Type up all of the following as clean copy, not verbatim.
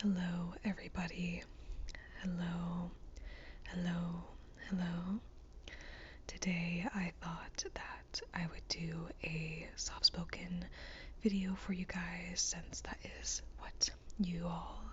Hello, everybody. Hello, hello, hello. Today I thought that I would do a soft spoken video for you guys since that is what you all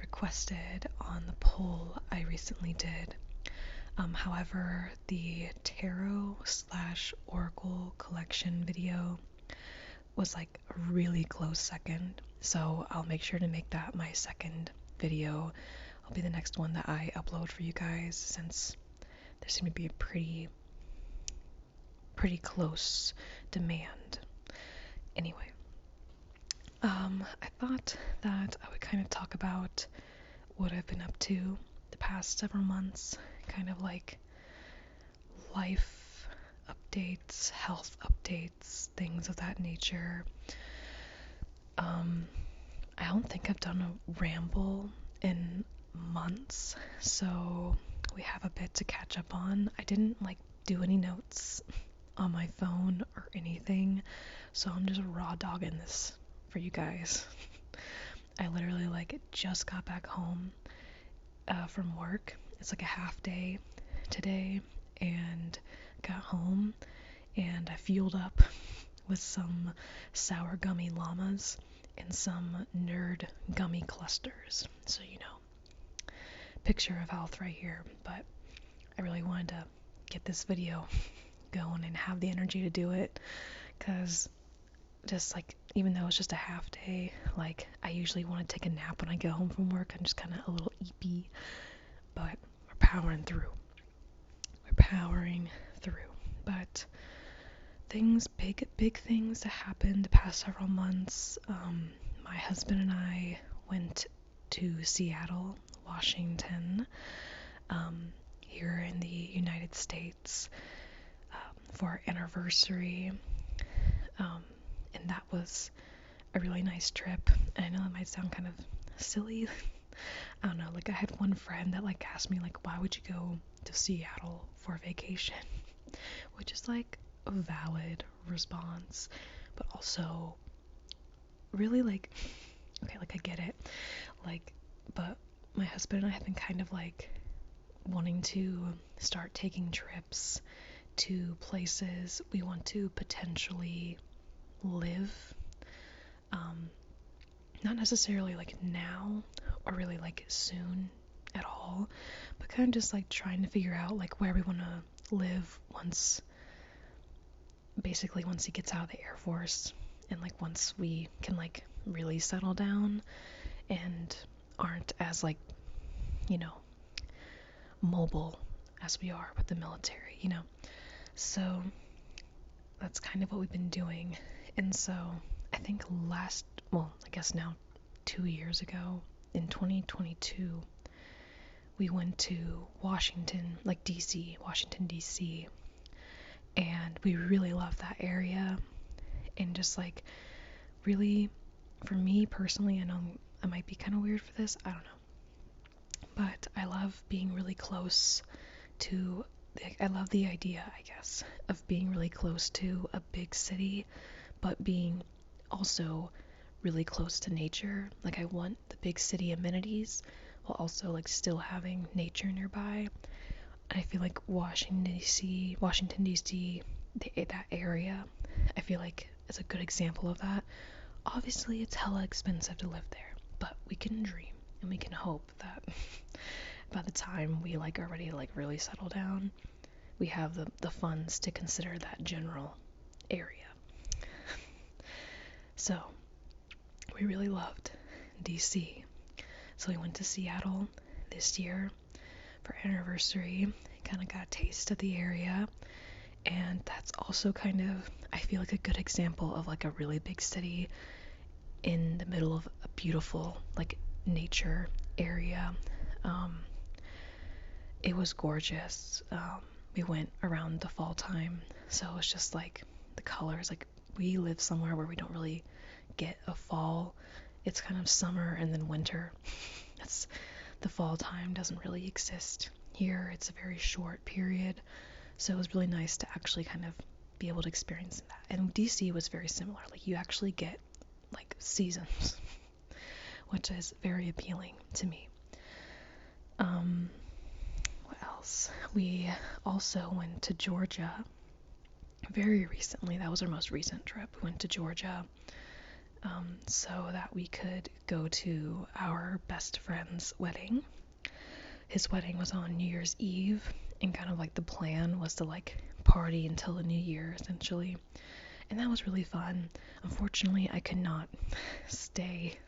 requested on the poll I recently did. However, the tarot slash oracle collection video was like a really close second, so I'll make sure to make that my second video. It'll be the next one that I upload for you guys since there's going to be a pretty close demand. Anyway, I thought that I would kind of talk about what I've been up to the past several months, kind of like life updates, health updates, things of that nature. I don't think I've done a ramble in months, so we have a bit to catch up on. I didn't do any notes on my phone or anything, so I'm just raw dogging this for you guys. I literally just got back home from work. It's like a half day today, and got home and I fueled up with some sour gummy llamas and some nerd gummy clusters. So, picture of health right here. But I really wanted to get this video going and have the energy to do it, because just even though it's just a half day, I usually want to take a nap when I get home from work. I'm just kind of a little eepy, but we're powering through. But big things that happened the past several months. My husband and I went to Seattle, Washington, here in the United States, for our anniversary, and that was a really nice trip. And I know that might sound kind of silly. I don't know, I had one friend that asked me why would you go to Seattle for a vacation, which is a valid response, but also really okay, I get it, but my husband and I have been kind of wanting to start taking trips to places we want to potentially live, not necessarily now or really soon at all, but kind of just trying to figure out where we want to live once he gets out of the Air Force, and once we can really settle down and aren't as mobile as we are with the military, so that's kind of what we've been doing. And so I think I guess now 2 years ago in 2022, we went to Washington DC, and we really loved that area. And just really, for me personally, I know I might be kind of weird for this, I don't know, but I love being really close to, I love the idea, I guess, of being really close to a big city, but being also really close to nature. I want the big city amenities while also still having nature nearby. And I feel Washington DC, that area, I feel is a good example of that. Obviously, it's hella expensive to live there, but we can dream and we can hope that by the time we are ready to really settle down, we have the funds to consider that general area. So we really loved DC. So we went to Seattle this year for anniversary, kind of got a taste of the area, and that's also kind of, I feel a good example of a really big city in the middle of a beautiful nature area. It was gorgeous. We went around the fall time, so it's just the colors, we live somewhere where we don't really get a fall. It's kind of summer and then winter. The fall time doesn't really exist here. It's a very short period, so it was really nice to actually kind of be able to experience that. And DC was very similar. You actually get seasons, which is very appealing to me. Um, what else? We also went to Georgia very recently. That was our most recent trip. We went to Georgia so that we could go to our best friend's wedding. His wedding was on New Year's Eve, and kind of like the plan was to like party until the new year essentially, and that was really fun. Unfortunately, I could not stay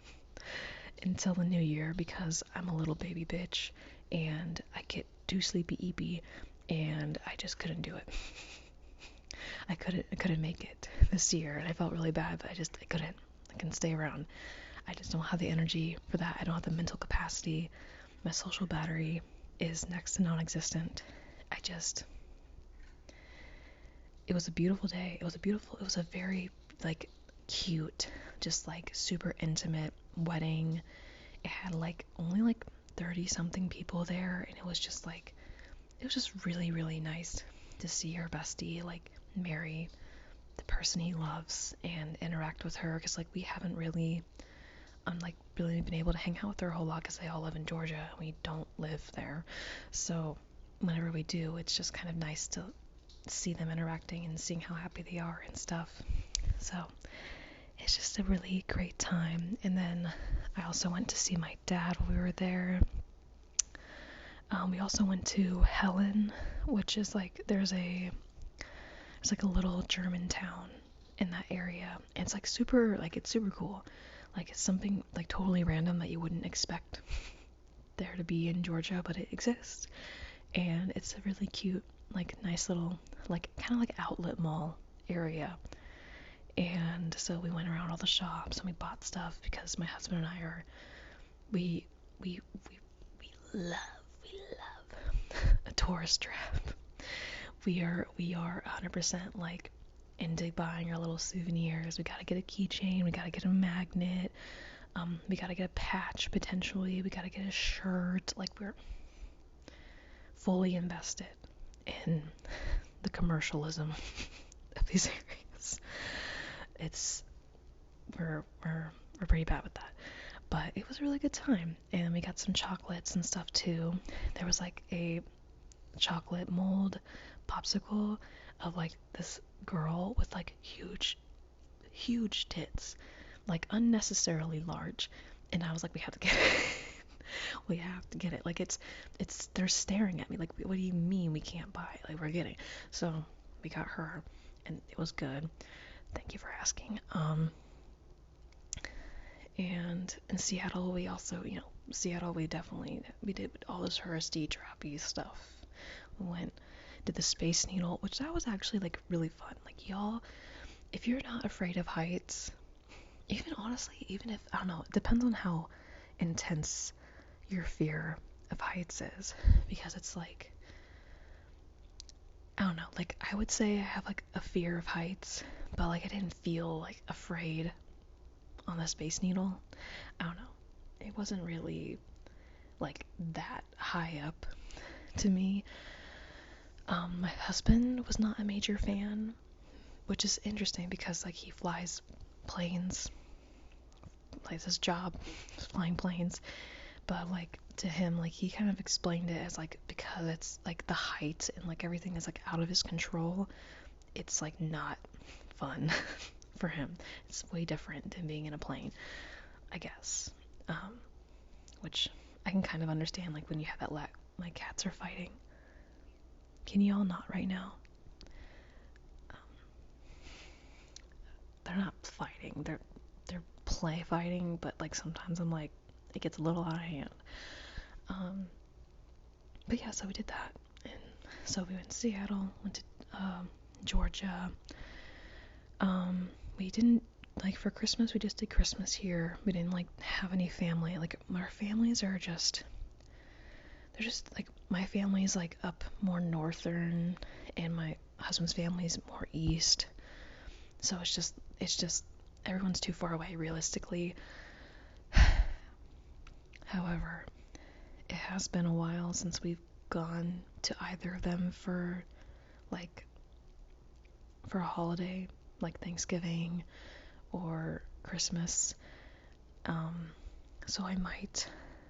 until the new year because I'm a little baby bitch and I get too sleepy eepy, and I just couldn't do it. I couldn't make it this year, and I felt really bad, but I couldn't stay around. I just don't have the energy for that. I don't have the mental capacity. My social battery is next to non-existent. It was a beautiful day. It was a very like cute, just like super intimate wedding. It had like only like 30 something people there, and it was just really, really nice to see her bestie like marry the person he loves and interact with her, because like we haven't really really been able to hang out with her a whole lot because they all live in Georgia and we don't live there. So whenever we do, it's just kind of nice to see them interacting and seeing how happy they are and stuff. So it's just a really great time. And then I also went to see my dad while we were there. We also went to Helen, which is like it's like a little German town in that area. And it's like it's super cool. Like it's something like totally random that you wouldn't expect there to be in Georgia, but it exists. And it's a really cute, like nice little, like kind of like outlet mall area. And so we went around all the shops and we bought stuff because my husband and I are, we love a tourist trap. We are 100% like into buying our little souvenirs. We gotta get a keychain, we gotta get a magnet, we gotta get a patch potentially, we gotta get a shirt. Like we're fully invested in the commercialism of these areas. We're pretty bad with that. But it was a really good time, and we got some chocolates and stuff too. There was like a chocolate mold popsicle of like this girl with like huge tits, like unnecessarily large, and I was like, we have to get it. We have to get it. Like it's they're staring at me like, what do you mean we can't buy it? Like we're getting. So we got her, and it was good. Thank you for asking. And in Seattle, we also, we did all this touristy, trappy stuff. We did the Space Needle, which that was actually like really fun. Like y'all, if you're not afraid of heights, even if, I don't know, it depends on how intense your fear of heights is, because it's like, I don't know, like I would say I have like a fear of heights, but like I didn't feel like afraid on the Space Needle. I don't know, it wasn't really like that high up to me. My husband was not a major fan, which is interesting because like he flies planes, like his job is flying planes, but like to him, like he kind of explained it as like, because it's like the height and like everything is like out of his control, it's like not fun for him. It's way different than being in a plane, I guess. Which I can kind of understand, like when you have that my cats are fighting. Can you all not right now? They're not fighting. They're play fighting, but like sometimes I'm like, it gets a little out of hand. But yeah, so we did that, and so we went to Seattle, went to Georgia. We didn't, like for Christmas, we just did Christmas here. We didn't like have any family. Like our families are just, they're just like, my family's like up more northern, and my husband's family's more east. So it's just everyone's too far away realistically. However, it has been a while since we've gone to either of them for a holiday, like Thanksgiving or Christmas. So I might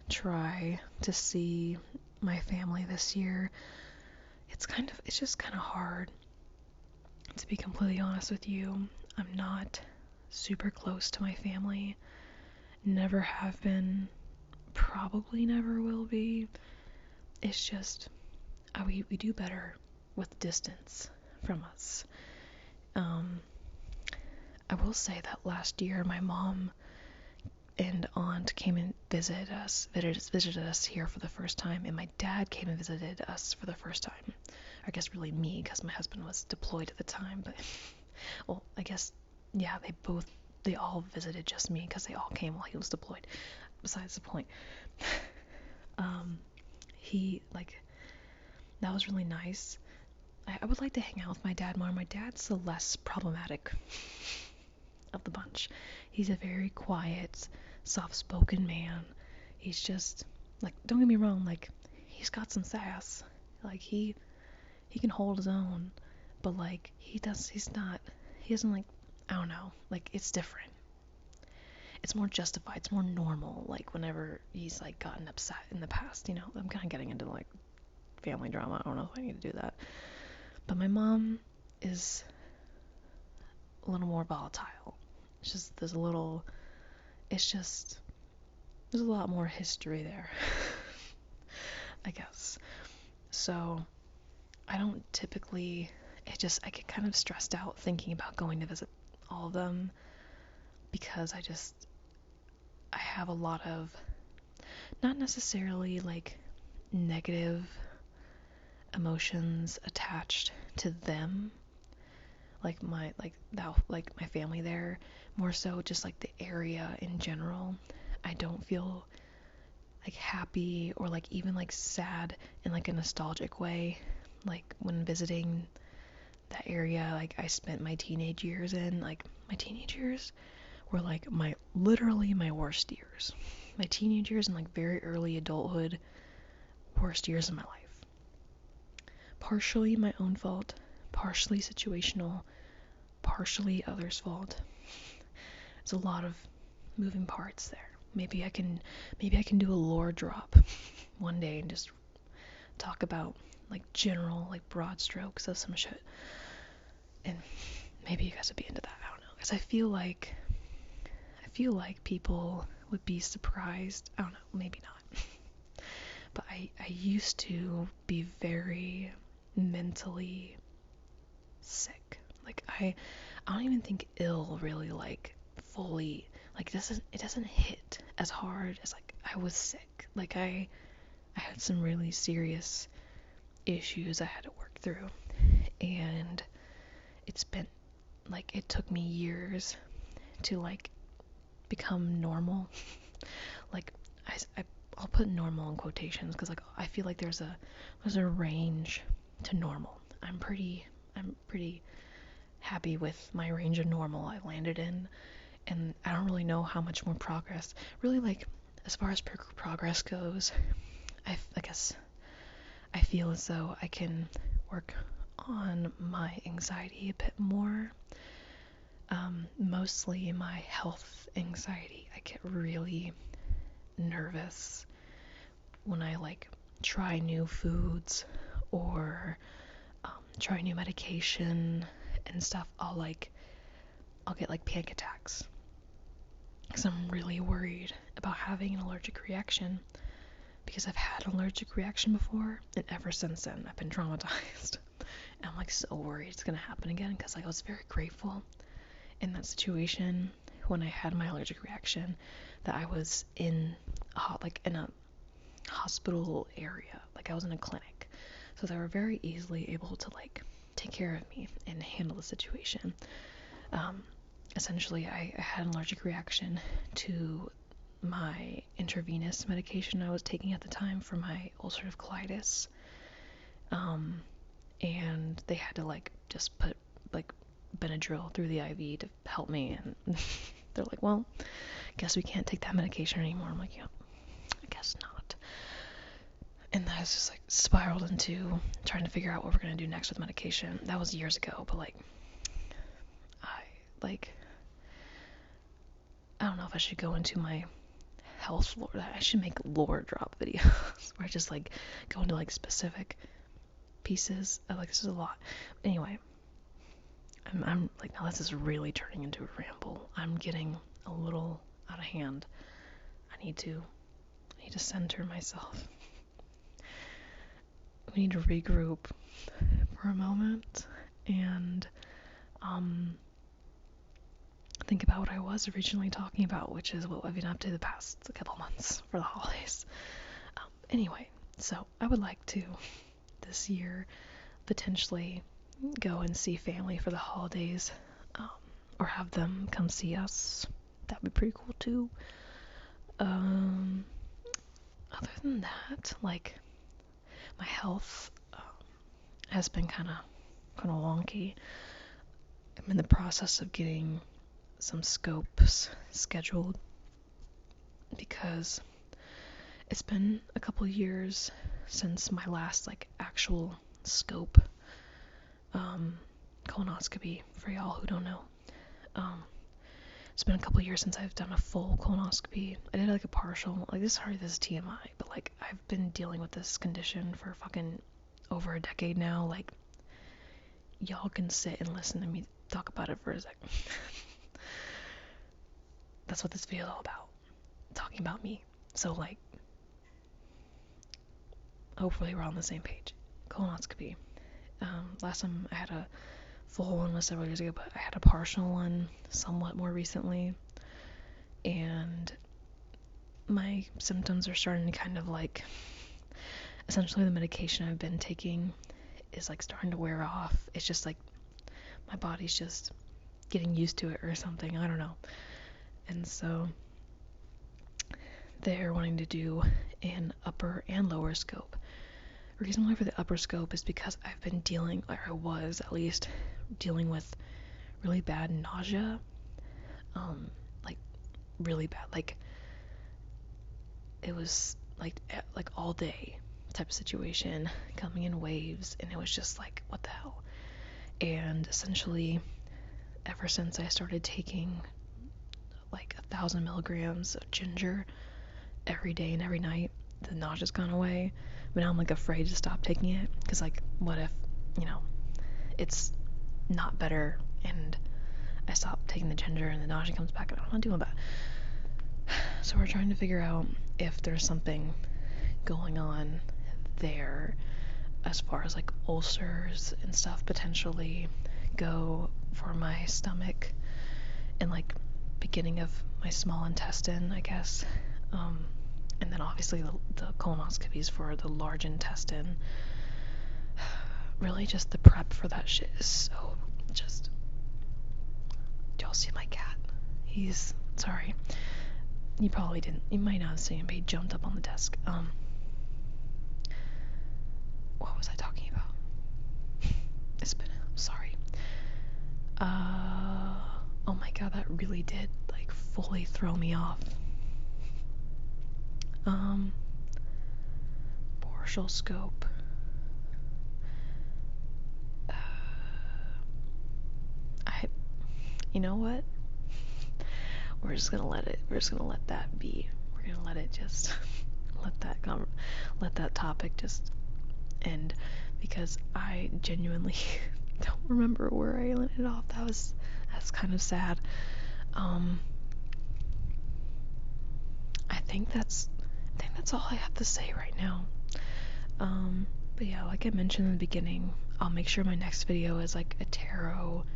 try to see my family this year. It's just kind of hard, to be completely honest with you. I'm not super close to my family. Never have been, probably never will be. It's just, we do better with distance from us. I will say that last year my mom and aunt came and visited us here for the first time, and my dad came and visited us for the first time. I guess really me, because my husband was deployed at the time, but well, I guess, yeah, they all visited just me because they all came while he was deployed. Besides the point. He, like, that was really nice. I would like to hang out with my dad more. My dad's the less problematic of the bunch. He's a very quiet, soft-spoken man. He's just, like, don't get me wrong, like, he's got some sass. Like, he can hold his own, but, like, he doesn't, like, I don't know, like, it's different. It's more justified, it's more normal, like, whenever he's, like, gotten upset in the past, you know. I'm kind of getting into, like, family drama. I don't know if I need to do that. But my mom is a little more volatile. It's just, there's a lot more history there, I guess. So, I don't typically, I get kind of stressed out thinking about going to visit all of them, because I have a lot of, not necessarily, like, negative emotions attached to them, like my family there, more so just like the area in general. I don't feel like happy or like even like sad in like a nostalgic way, like when visiting that area. Like I spent my teenage years in, like my teenage years were like literally my worst years. My teenage years and like very early adulthood, worst years of my life. Partially my own fault, partially situational, partially others' fault. There's a lot of moving parts there. Maybe I can do a lore drop one day and just talk about like general, like broad strokes of some shit. And maybe you guys would be into that. I don't know. Because I feel like people would be surprised. I don't know, maybe not. But I used to be very mentally sick. Like I don't even think ill really like fully, like it doesn't hit as hard as like I was sick. Like I had some really serious issues I had to work through, and it took me years to like become normal. Like I'll put normal in quotations because like I feel like there's a range to normal. I'm pretty happy with my range of normal I landed in, and I don't really know how much more progress, really, like as far as progress goes. I guess I feel as though I can work on my anxiety a bit more. Mostly my health anxiety. I get really nervous when I like try new foods or try new medication and stuff. I'll get like panic attacks because I'm really worried about having an allergic reaction, because I've had an allergic reaction before, and ever since then I've been traumatized. And I'm like so worried it's gonna happen again, because like I was very grateful in that situation when I had my allergic reaction that I was in a hospital area. Like I was in a clinic, so they were very easily able to like take care of me and handle the situation. Essentially I had an allergic reaction to my intravenous medication I was taking at the time for my ulcerative colitis, and they had to like just put like Benadryl through the IV to help me, and they're like, well, guess we can't take that medication anymore. I'm like, yeah, I guess not. And that has just like spiraled into trying to figure out what we're gonna do next with medication. That was years ago, but like I don't know if I should go into my health lore. I should make lore drop videos where I just like go into like specific pieces. Like this is a lot. Anyway, I'm like, now this is really turning into a ramble. I'm getting a little out of hand. I need to center myself. We need to regroup for a moment and think about what I was originally talking about, which is what I've been up to the past couple months for the holidays. Anyway, so I would like to this year potentially go and see family for the holidays, or have them come see us. That'd be pretty cool too. Other than that, like, my health has been kind of wonky. I'm in the process of getting some scopes scheduled because it's been a couple years since my last like actual scope colonoscopy, for y'all who don't know. It's been a couple years since I've done a full colonoscopy. I did like a partial, like this is TMI, but like I've been dealing with this condition for fucking over a decade now. Like, y'all can sit and listen to me talk about it for a second. That's what this video is all about. Talking about me. So like, hopefully we're on the same page. Colonoscopy. Last time I had a full one was several years ago, but I had a partial one somewhat more recently, and my symptoms are starting to kind of like, essentially the medication I've been taking is like starting to wear off. It's just like my body's just getting used to it or something, I don't know. And so they're wanting to do an upper and lower scope. The reason why for the upper scope is because I've been dealing, or I was at least dealing with really bad nausea, like really bad, like it was like all day type of situation, coming in waves, and it was just like, what the hell. And essentially ever since I started taking like 1,000 milligrams of ginger every day and every night, the nausea's gone away. But now I'm like afraid to stop taking it, because like, what if, it's not better and I stop taking the ginger and the nausea comes back? I don't want to deal with that. So we're trying to figure out if there's something going on there as far as like ulcers and stuff potentially go for my stomach and like beginning of my small intestine, I guess. And then obviously the colonoscopies for the large intestine. Really just the prep for that shit is so just... Do y'all see my cat? He's... Sorry. You probably didn't. You might not have seen him, but he jumped up on the desk. What was I talking about? It's been... I'm sorry. Oh my god, that really did like fully throw me off. Partial scope. You know what? We're just gonna let that be. We're gonna let it just, let that topic just end, because I genuinely don't remember where I landed off. That's kind of sad. I think that's all I have to say right now. But yeah, like I mentioned in the beginning, I'll make sure my next video is like a tarot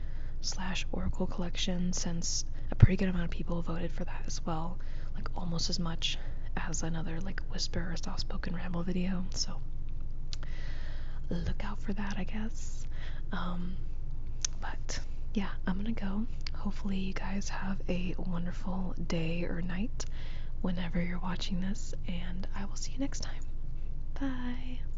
/ oracle collection, since a pretty good amount of people voted for that as well, like almost as much as another like whisper or soft spoken ramble video. So look out for that, I guess. But yeah, I'm gonna go. Hopefully you guys have a wonderful day or night whenever you're watching this, and I will see you next time. Bye.